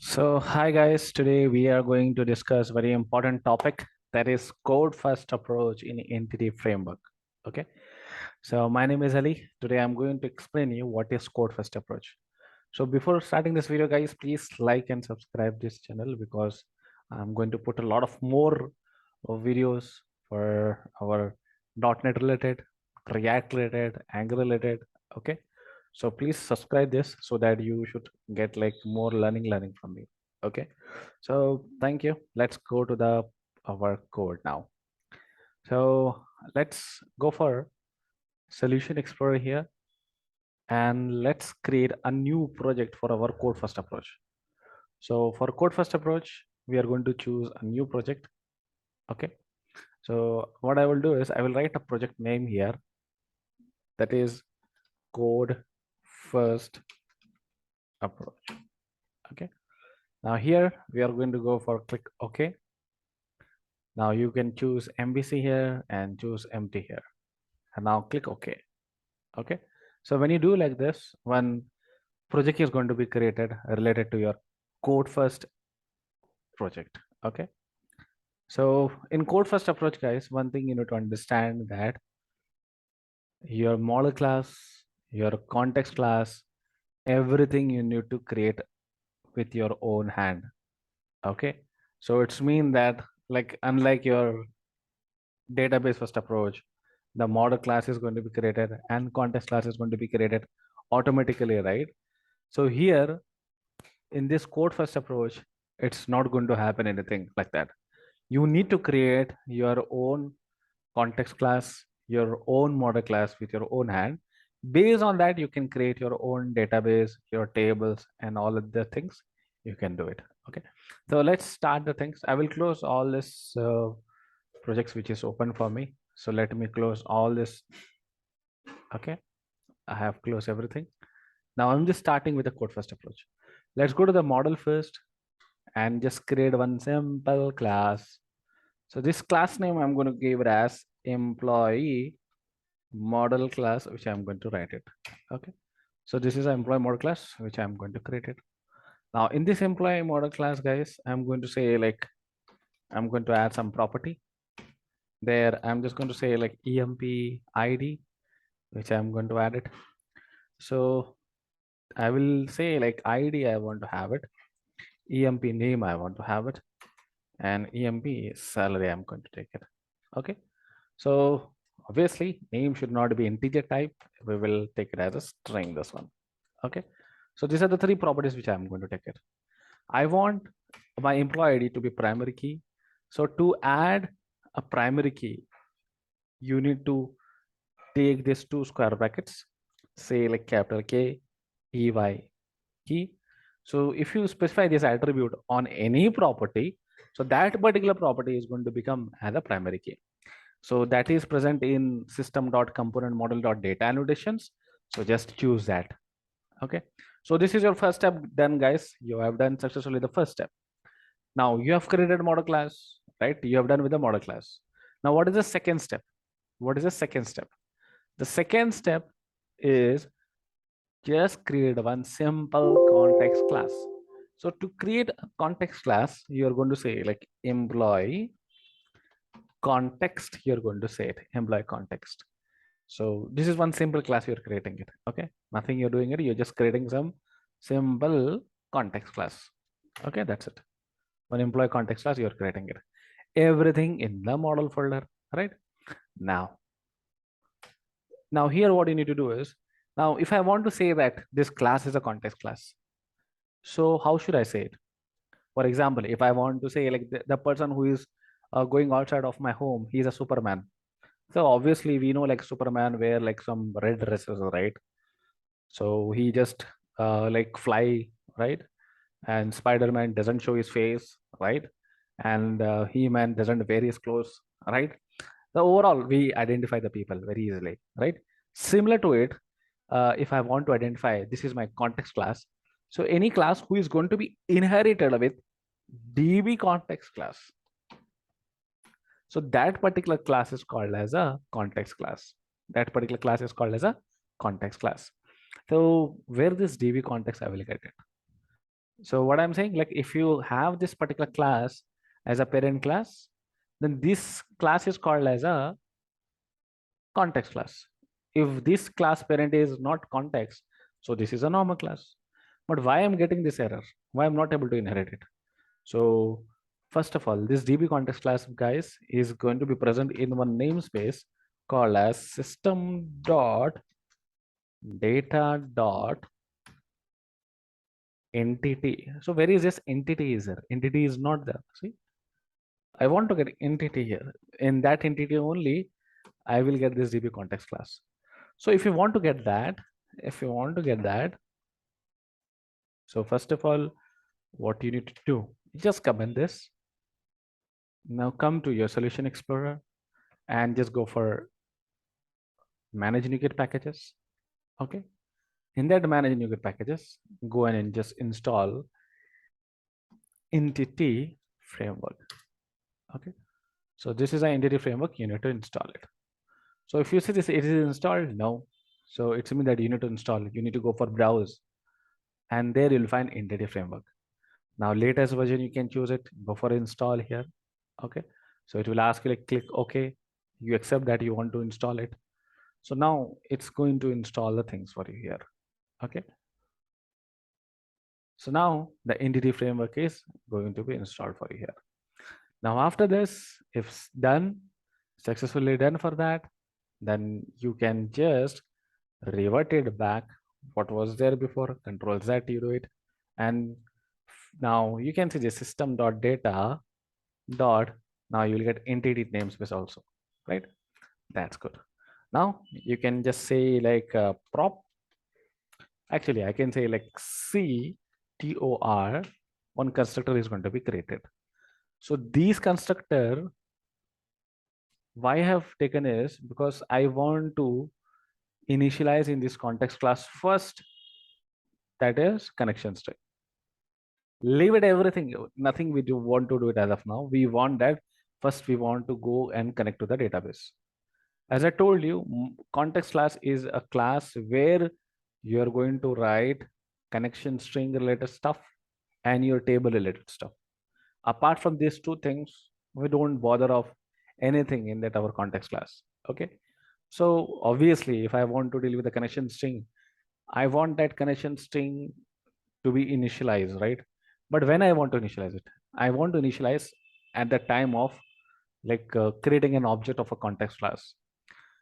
So, hi guys, today we are going to discuss very important topic, that is code first approach in entity framework. Okay. So my name is Ali. Today I'm going to explain you what is code first approach. So before starting this video, guys, please like and subscribe this channel because I'm going to put a lot of more videos for our .NET related, React related, Angular related. Okay. So please subscribe this so that you should get like more learning from me. Okay. So thank you. Let's go to the our code now. So let's go for Solution Explorer here, and let's create a new project for our code first approach. So for code first approach, we are going to choose a new project. Okay. So what I will do is I will write a project name here, that is code first approach. Okay. Now here we are going to go for click OK. Now you can choose MVC here and choose empty here. And now click OK. Okay. So when you do like this, one project is going to be created related to your code first project. Okay. So in code first approach, guys, one thing you need to understand that your model class, your context class, everything you need to create with your own hand. Okay. So it's mean that like unlike your database first approach, the model class is going to be created and context class is going to be created automatically, right? So here in this code first approach, it's not going to happen anything like that. You need to create your own context class, your own model class with your own hand. Based on that, you can create your own database, your tables, and all of the things. You can do it. Okay. So let's start the things. I will close all this projects which is open for me. So let me close all this. Okay. I have closed everything. Now I'm just starting with the code first approach. Let's go to the model first and just create one simple class. So this class name I'm going to give it as employee model class, which I'm going to write it. Okay. So this is an employee model class, which I'm going to create it. Now in this employee model class, guys, I'm going to say like, I'm going to add some property there. I'm just going to say like emp id, which I'm going to add it. So I will say like id, I want to have it. Emp name, I want to have it. And emp salary, I'm going to take it. Okay. So obviously name should not be integer type. We will take it as a string, this one. Okay. So these are the three properties which I'm going to take it. I want my employee ID to be primary key. So to add a primary key, you need to take these two square brackets, say like capital K, EY key. So if you specify this attribute on any property, so that particular property is going to become as a primary key. So that is present in system.componentModel.data annotations. So just choose that. Okay. So this is your first step done, guys. You have done successfully the first step. Now you have created model class, right? You have done with the model class. Now what is the second step? What is the second step? The second step is just create one simple context class. So to create a context class, you're going to say like employee context, you're going to say it, employee context. So this is one simple class you're creating it. Okay. Nothing you're doing it. You're just creating some simple context class. Okay. That's it. One employee context class, you're creating it. Everything in the model folder, right? Now here what you need to do is, now if I want to say that this class is a context class, so how should I say it? For example, if I want to say like the person who is going outside of my home, he's a Superman. So obviously we know like Superman wear like some red dresses, right? So he just like fly, right? And Spider-Man doesn't show his face, right? And He-Man doesn't wear his clothes, right? So overall, we identify the people very easily, right? Similar to it, if I want to identify, this is my context class. So any class who is going to be inherited with DB context class. So that particular class is called as a context class. That particular class is called as a context class. So where this DB context I will get it. So what I'm saying, like if you have this particular class as a parent class, then this class is called as a context class. If this class parent is not context, so this is a normal class. But why I'm getting this error? Why I'm not able to inherit it? So first of all, this DB context class, guys, is going to be present in one namespace called as system dot data dot entity. So where is this entity is there? Entity is not there. See, I want to get entity here. In that entity only, I will get this DB context class. So if you want to get that, so first of all, what you need to do, just comment this. Now come to your solution explorer and just go for manage NuGet packages. Okay. In that manage NuGet packages, go in and just install entity framework. Okay. So this is an entity framework. You need to install it. So if you see this, it is installed. No. So it's mean that you need to install. You need to go for browse, and there you'll find entity framework. Now latest version you can choose it. Go for install here. Okay. So it will ask you like click OK. You accept that you want to install it. So now it's going to install the things for you here. Okay. So now the entity framework is going to be installed for you here. Now after this, if done, successfully done for that, then you can just revert it back what was there before, Control Z, you do it. And now you can see the system.data dot, now you will get entity namespace also, right? That's good. Now you can just say like prop. Actually, I can say like CTOR, one constructor is going to be created. So these constructor, why I have taken is because I want to initialize in this context class first, that is connection string. Leave it everything, nothing we do want to do it as of now. We want that first we want to go and connect to the database. As I told you, context class is a class where you are going to write connection string related stuff and your table related stuff. Apart from these two things, we don't bother of anything in that our context class. Okay. So obviously, if I want to deal with the connection string, I want that connection string to be initialized, right? But when I want to initialize it, I want to initialize at the time of like creating an object of a context class.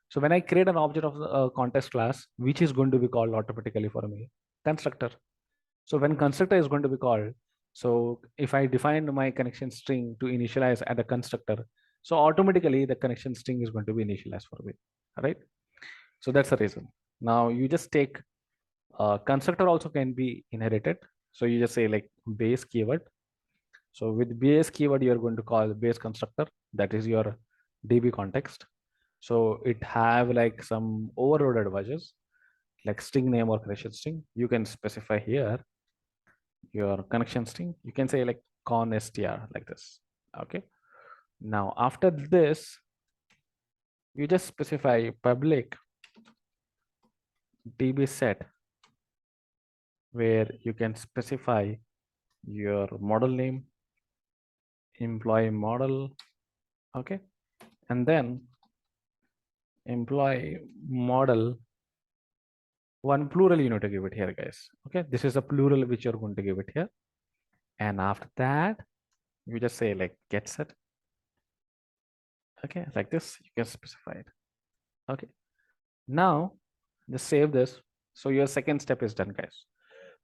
So when I create an object of a context class, which is going to be called automatically for me, constructor. So when constructor is going to be called, so if I define my connection string to initialize at the constructor, so automatically the connection string is going to be initialized for me, right? So that's the reason. Now you just take constructor also can be inherited. So you just say like base keyword. So with base keyword, you're going to call base constructor. That is your DB context. So it have like some overloaded values like string name or connection string. You can specify here your connection string. You can say like constr like this. Okay. Now after this, you just specify public DB set where you can specify your model name, employee model. Okay. And then employee model, one plural you need to give it here, guys. Okay. This is a plural which you're going to give it here. And after that, you just say like get set. Okay, like this, you can specify it. Okay, now just save this. So your second step is done, guys.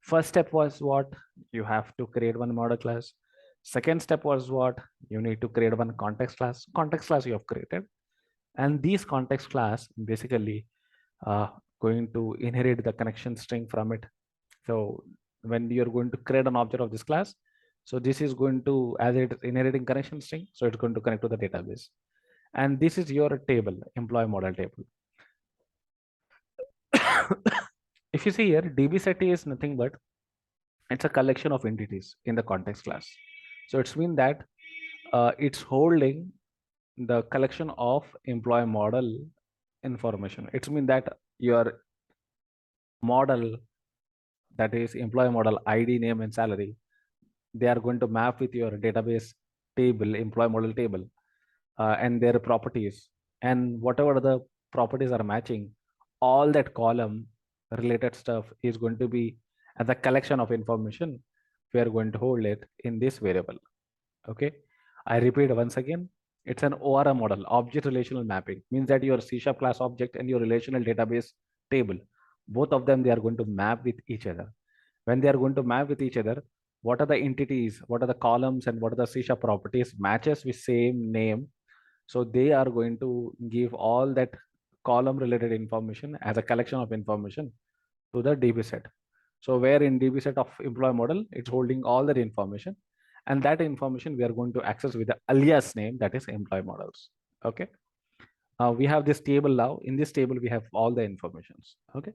First step was what? You have to create one model class. Second step was what? You need to create one context class. Context class you have created. And these context class basically going to inherit the connection string from it. So when you're going to create an object of this class, so this is going to, as it is inheriting connection string, so it's going to connect to the database. And this is your table, employee model table. If you see here, DB set is nothing but it's a collection of entities in the context class. So it's mean that it's holding the collection of employee model information. It's mean that your model, that is employee model ID, name, and salary. they are going to map with your database table, employee model table, and their properties, and whatever the properties are matching, all that column related stuff is going to be as a collection of information. We are going to hold it in this variable. Okay, I repeat once again, it's an ORM model, object relational mapping, means that your C# class object and your relational database table, both of them, they are going to map with each other. When they are going to map with each other, what are the entities, what are the columns, and what are the C# properties matches with same name. So they are going to give all that column related information as a collection of information to the DB set. So where in DB set of employee model, it's holding all that information, and that information we are going to access with the alias name, that is employee models. Okay. We have this table now. In this table, we have all the informations. Okay.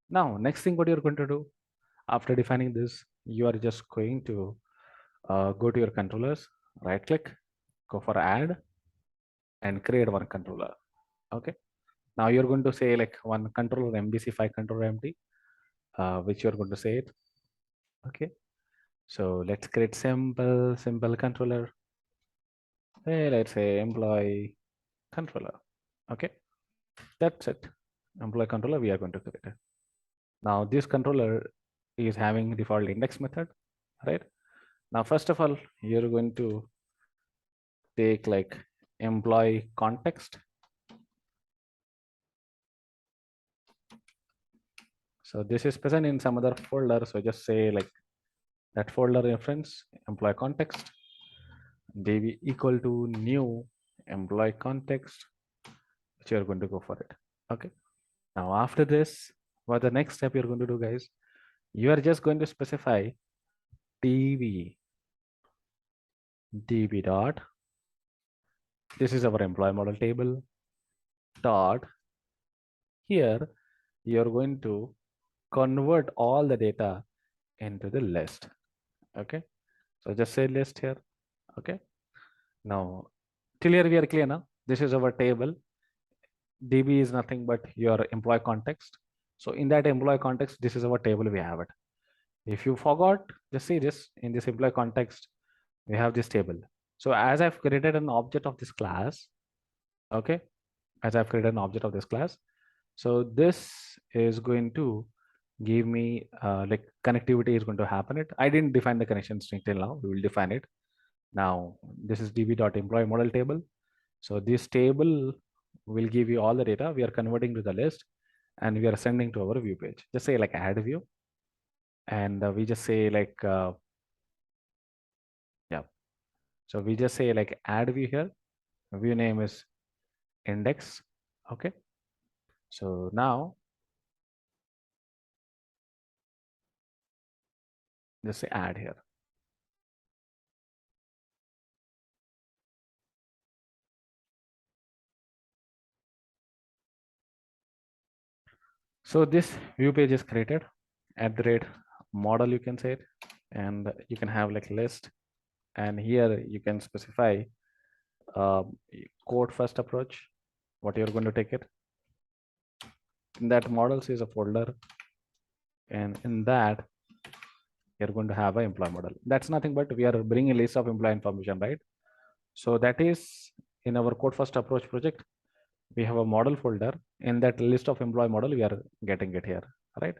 Now, next thing what you're going to do after defining this, you are just going to go to your controllers, right click, go for add, and create one controller. Okay. Now you're going to say like one controller MBC5 controller empty, which you're going to say it. Okay. So let's create simple controller. Hey, let's say employee controller. Okay. That's it. Employee controller we are going to create it. Now this controller is having default index method, right? Now, first of all, you're going to take like employee context. So this is present in some other folder. So just say like that folder reference employee context db equal to new employee context, which you're going to go for it. Okay. Now after this, what the next step you're going to do, guys, you are just going to specify db dot, this is our employee model table dot, here you're going to convert all the data into the list. Okay, so just say list here. Okay, now till here we are clear now. This is our table. DB is nothing but your employee context. So in that employee context, this is our table, we have it. If you forgot, just see this in this employee context, we have this table. So as I've created an object of this class, okay, as I've created an object of this class, so this is going to give me like connectivity is going to happen. It I didn't define the connection string till now. We will define it now. This is db.employee model table. So this table will give you all the data. We are converting to the list, and we are sending to our view page. Just say like add view, and we just say like yeah. So we just say like add view here. View name is index. Okay. So now just say add here. So this view page is created at the rate model, you can say it, and you can have like list, and here you can specify uh, code first approach, what you're going to take it. In that models is a folder, and in that you're going to have an employee model. That's nothing but we are bringing a list of employee information, right? So that is in our code first approach project, we have a model folder. In that list of employee model, we are getting it here, right?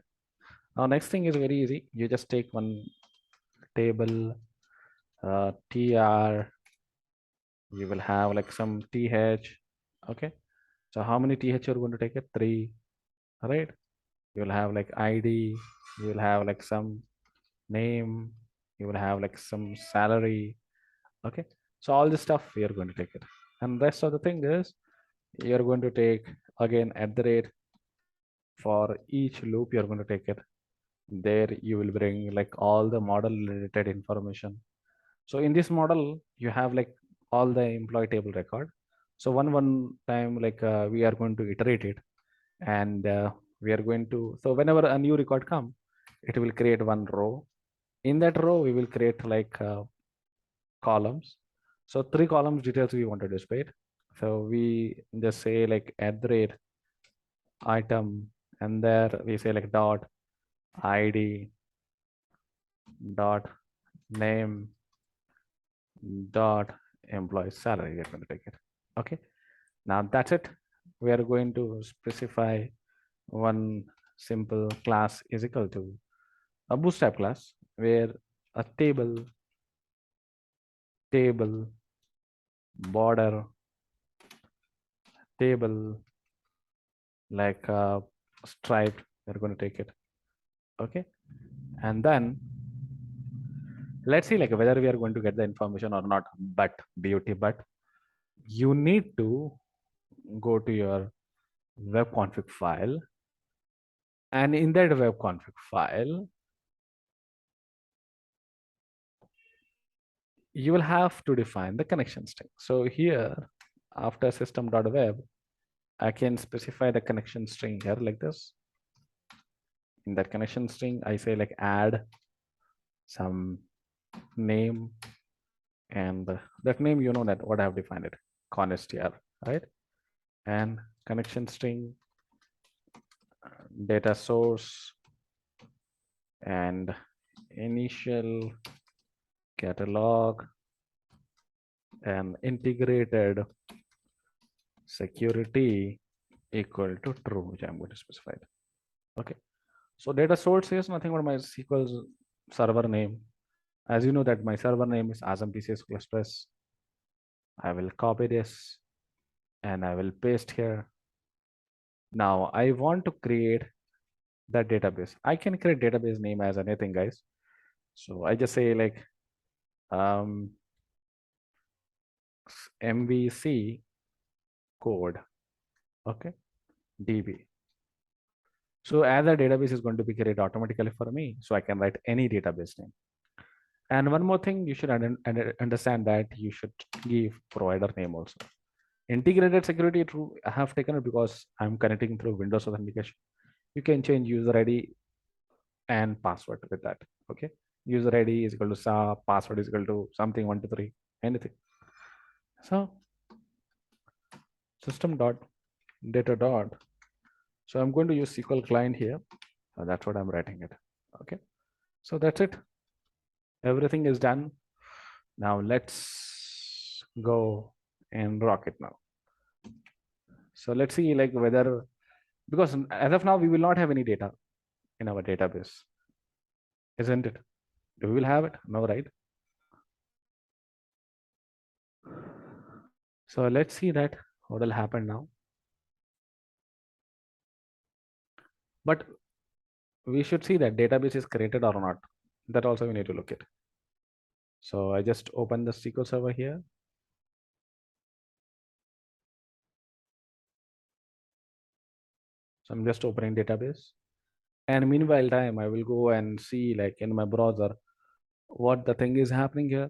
Now next thing is very easy. You just take one table tr, you will have like some th. Okay, so how many th you're going to take it? 3, right? You will have like id, you will have like some name, you will have like some salary. Okay, so all this stuff you're going to take it, and rest of the thing is you're going to take again at the rate. For each loop you're going to take it, there you will bring like all the model related information. So in this model you have like all the employee table record. So one time like we are going to iterate it, and we are going to, so whenever a new record come, it will create one row. In that row we will create like columns. So 3 columns details we want to display it. So we just say like at the rate item, and there we say like dot id dot name dot employee salary. We're going to take it. Okay. Now that's it. We are going to specify one simple class is equal to a bootstrap class where a table border table like striped. We're going to take it. Okay. And then let's see like whether we are going to get the information or not. But you need to go to your web config file, and in that web config file you will have to define the connection string. So here after system.web I can specify the connection string here like this. In that connection string I say like add some name, and that name you know that what I have defined it, constr, right? And connection string data source and initial catalog and integrated security equal to true, which I'm going to specify it. Okay. So data source is nothing but my SQL server name. As you know that my server name is Azam TCS Express. I will copy this and I will paste here. Now I want to create the database. I can create database name as anything, guys. So I just say like MVC code, okay, DB. So as a database is going to be created automatically for me, so I can write any database name. And one more thing, you should understand that you should give provider name also. Integrated security true, I have taken it because I'm connecting through Windows authentication. You can change user ID and password with that. Okay. User ID is equal to SA, password is equal to something 123, anything. So system dot data dot. So I'm going to use SQL client here. That's what I'm writing it. Okay. So that's it. Everything is done. Now let's go and rock it now. So let's see like whether, because as of now we will not have any data in our database, isn't it? We will have it? No, right? So let's see that what will happen now. But we should see that database is created or not. That also we need to look at. So I just open the SQL server here. So I'm just opening database. And meanwhile time, I will go and see like in my browser what the thing is happening here.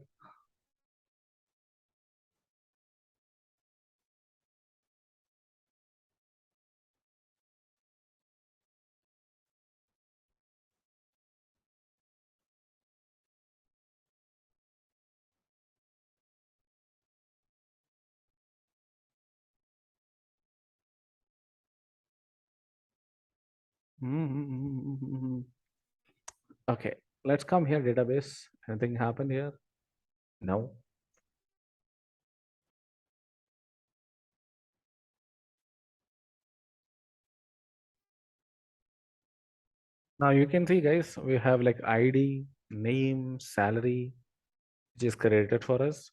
Okay, let's come here, database. Anything happened here? No. Now you can see guys, we have like ID, name, salary, which is created for us.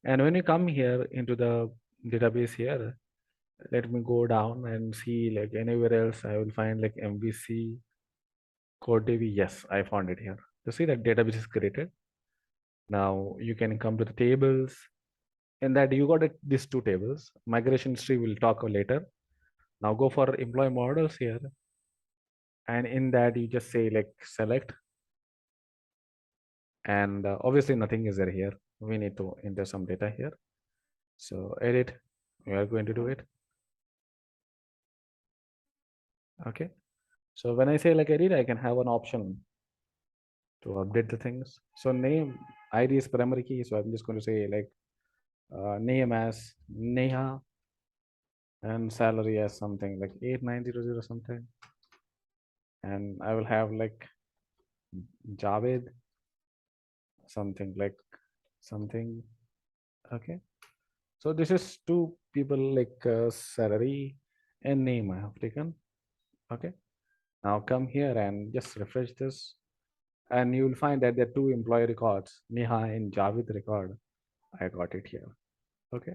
And when you come here into the database here, let me go down and see like anywhere else I will find like MVC code DB. Yes, I found it here. You see that database is created. Now you can come to the tables, and that you got these two tables. Migration history we'll talk later. Now go for employee models here, and in that you just say like select, and obviously nothing is there here. We need to enter some data here. So edit, we are going to do it. Okay. So when I say like edit, I can have an option to update the things. So name, ID is primary key. So I'm just going to say like name as Neha and salary as something like 8900 something. And I will have like Javed something like something. Okay. So this is two people like salary and name I have taken. Okay. Now come here and just refresh this, and you will find that there are two employee records, Neha and Javed record. I got it here. Okay.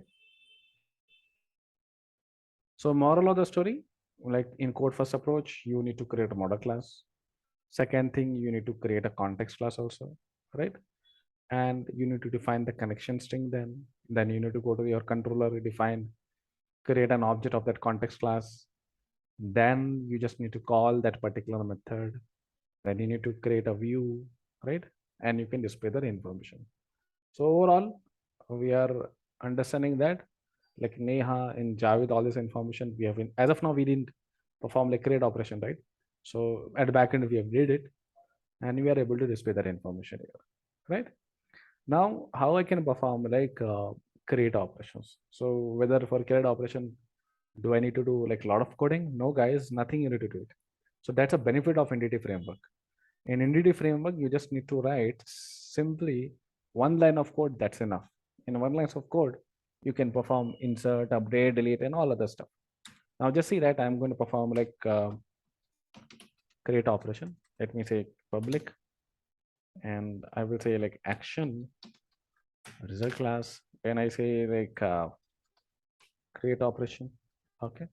So moral of the story, like in code first approach, you need to create a model class. Second thing, you need to create a context class also, right? And you need to define the connection string. Then you need to go to your controller, define, create an object of that context class. Then you just need to call that particular method. Then you need to create a view, right? And you can display the information. So overall, we are understanding that like Neha and Javed, all this information we have been, as of now, we didn't perform like create operation, right? So at the back end, we have did it, and we are able to display that information here, right? Now, how I can perform like create operations? So whether for create operation, do I need to do like a lot of coding? No, guys, nothing you need to do it. So that's a benefit of entity framework. In entity framework, you just need to write simply one line of code. That's enough. In one line of code, you can perform insert, update, delete, and all other stuff. Now just see that I'm going to perform like create operation. Let me say public, and I will say like action result class. When I say like create operation, okay,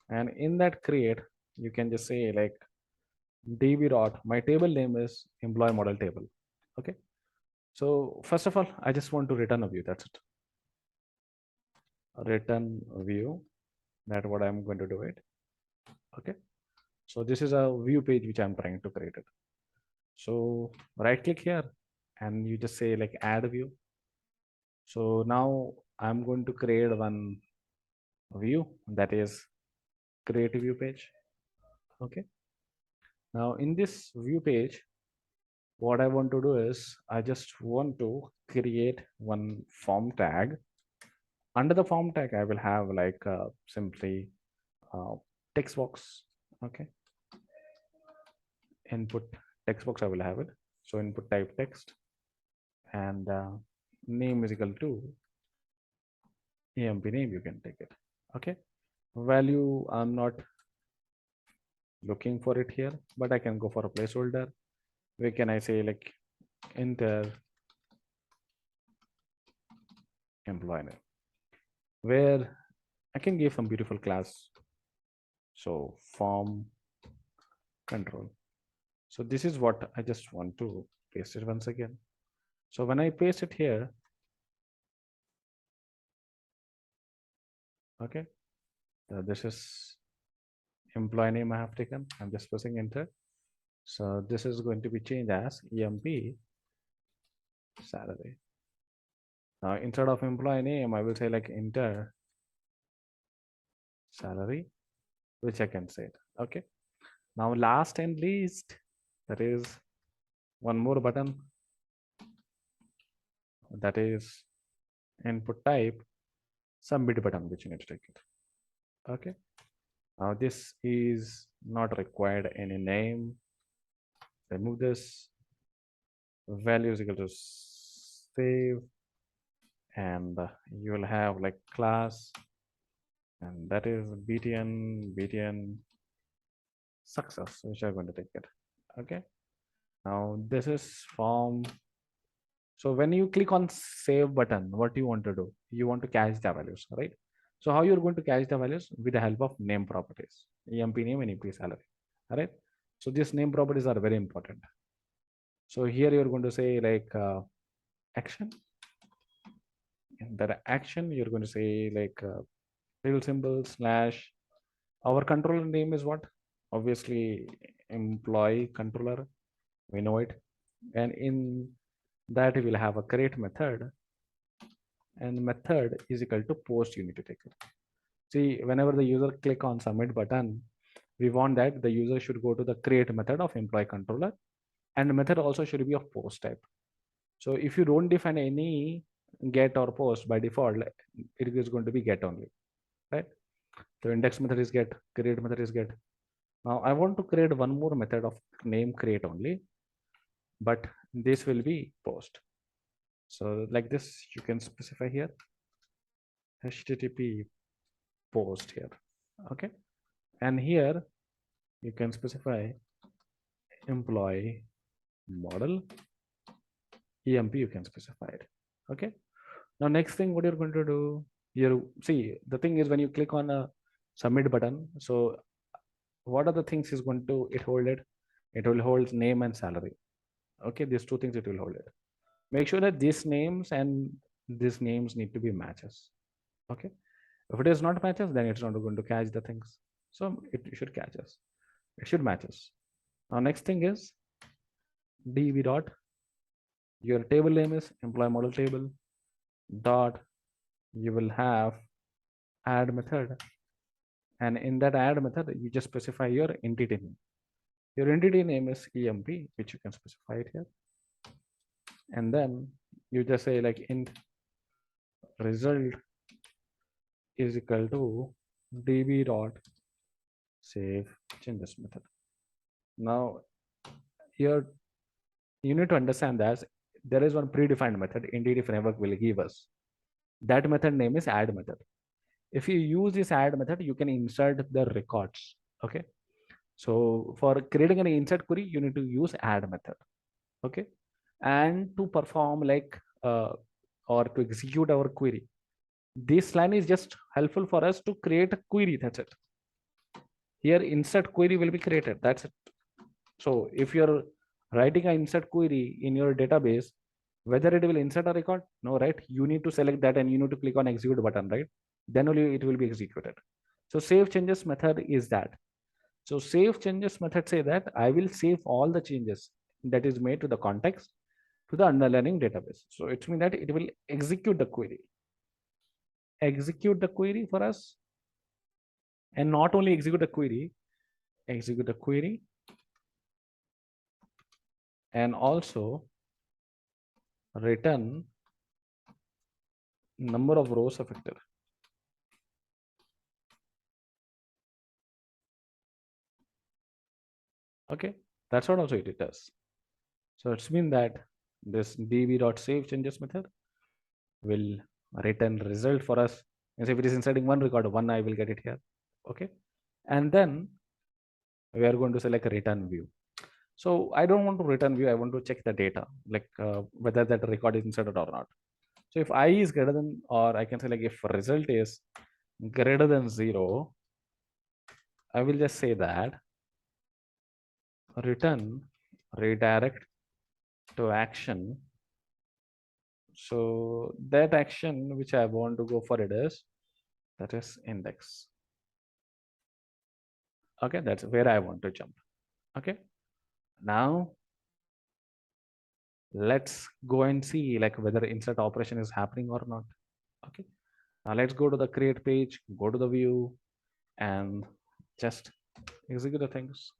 and in that create, you can just say like db dot my table name is employee model table. Okay. So first of all, I just want to return a view. That's it. Return a view. That's what I'm going to do it. Okay. So this is a view page which I'm trying to create it. So right click here and you just say like add view. So now I'm going to create one view, that is create view page. Okay. Now in this view page, what I want to do is I just want to create one form tag. Under the form tag, I will have like simply text box. Okay. Input text box, I will have it. So input type text, and name is equal to emp name. You can take it. Okay. Value, I'm not looking for it here, but I can go for a placeholder. Where can I say like enter employee name, where I can give some beautiful class. So form control. So this is what I just want to paste it once again. So when I paste it here, okay, this is employee name I have taken. I'm just pressing enter. So this is going to be changed as emp salary. Now instead of employee name, I will say like enter salary, which I can say it. Okay. Now last and least, that is one more button, that is input type submit button, which you need to take it. Okay. Now this is not required any name. Remove this. Value is equal to save, and you will have like class, and that is btn success, which are going to take it. Okay. Now this is form. So when you click on save button, what you want to do? You want to cache the values, right? So how you're going to cache the values? With the help of name properties, emp name and emp salary. All right. So these name properties are very important. So here you're going to say like action. And that action you're going to say like real symbol slash. Our controller name is what? Obviously employee controller. We know it. And in that we will have a create method, and method is equal to post. You need to take it. See, whenever the user click on submit button, we want that the user should go to the create method of employee controller, and the method also should be of post type. So if you don't define any get or post, by default, it is going to be get only, right? So index method is get, create method is get. Now I want to create one more method of name create only, but this will be post. So like this, you can specify here HTTP post here. Okay. And here you can specify employee model EMP, you can specify it. Okay. Now next thing what you're going to do, you see the thing is when you click on a submit button, so what are the things is going to it hold it? It will hold name and salary. Okay, these two things it will hold it. Make sure that these names and these names need to be matches. Okay. If it is not matches, then it's not going to catch the things. So it should catch us. It should match us. Now next thing is db dot, your table name is employee model table dot, you will have add method, and in that add method you just specify your entity name. Your entity name is emp, which you can specify it here, and then you just say like int result is equal to db dot save changes method. Now here you need to understand that there is one predefined method entity framework will give us. That method name is add method. If you use this add method, you can insert the records. Okay. So for creating an insert query, you need to use add method. Okay. And to perform like or to execute our query, this line is just helpful for us to create a query. That's it. Here insert query will be created. That's it. So if you're writing an insert query in your database, whether it will insert a record, no, right? You need to select that and you need to click on execute button, right? Then only it will be executed. So save changes method is that. So save changes method say that I will save all the changes that is made to the context to the underlying database. So it means that it will execute the query. Execute the query for us. And not only execute the query, and also return number of rows affected. Okay, that's what also it does. So it's mean that this db.save changes method will return result for us. And so if it is inserting one record, one I will get it here. Okay, and then we are going to select return view. So I don't want to return view. I want to check the data, like whether that record is inserted or not. So if I is greater than, or I can say like if result is greater than 0, I will just say that return redirect to action. So that action which I want to go for it is, that is index. Okay, that's where I want to jump. Okay, now let's go and see like whether insert operation is happening or not. Okay, now let's go to the create page, go to the view, and just execute the things.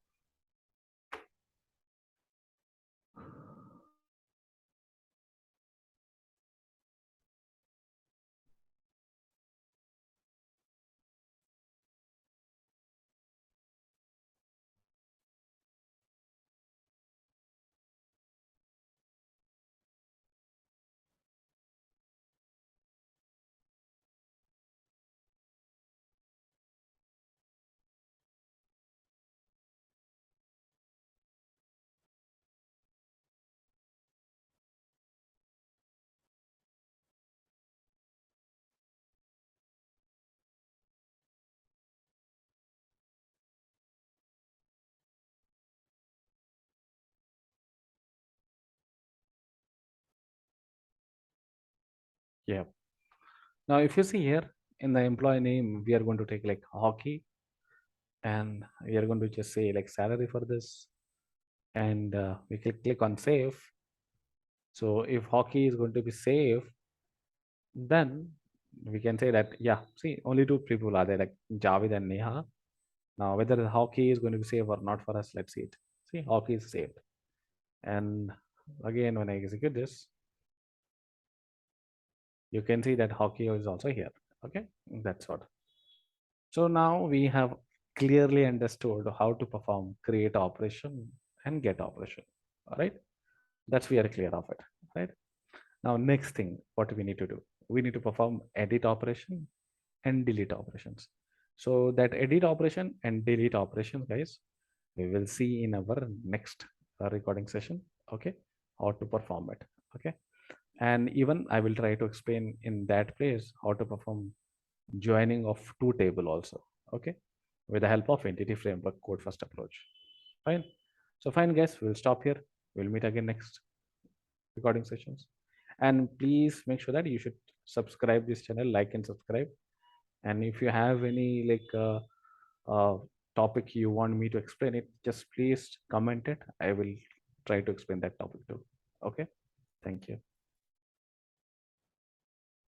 Yeah. Now, if you see here in the employee name, we are going to take like hockey, and we are going to just say like salary for this, and we can click on save. So if hockey is going to be saved, then we can say that, yeah, see, only two people are there, like Javid and Neha. Now, whether the hockey is going to be saved or not for us, let's see it. See, hockey is saved. And again, when I execute this, you can see that hockey is also here. Okay, that's what. So now we have clearly understood how to perform create operation and get operation. All right, that's we are clear of it. Right. Now, next thing, what we need to do, we need to perform edit operation and delete operations. So that edit operation and delete operation, guys, we will see in our next recording session. Okay, how to perform it. Okay, and even I will try to explain in that place how to perform joining of two table also. Okay, with the help of entity framework code first approach. Fine. So fine, guys, we'll stop here. We'll meet again next recording sessions. And please make sure that you should subscribe this channel, like and subscribe. And if you have any uh, topic you want me to explain it, just please comment it. I will try to explain that topic too. Okay. Thank you.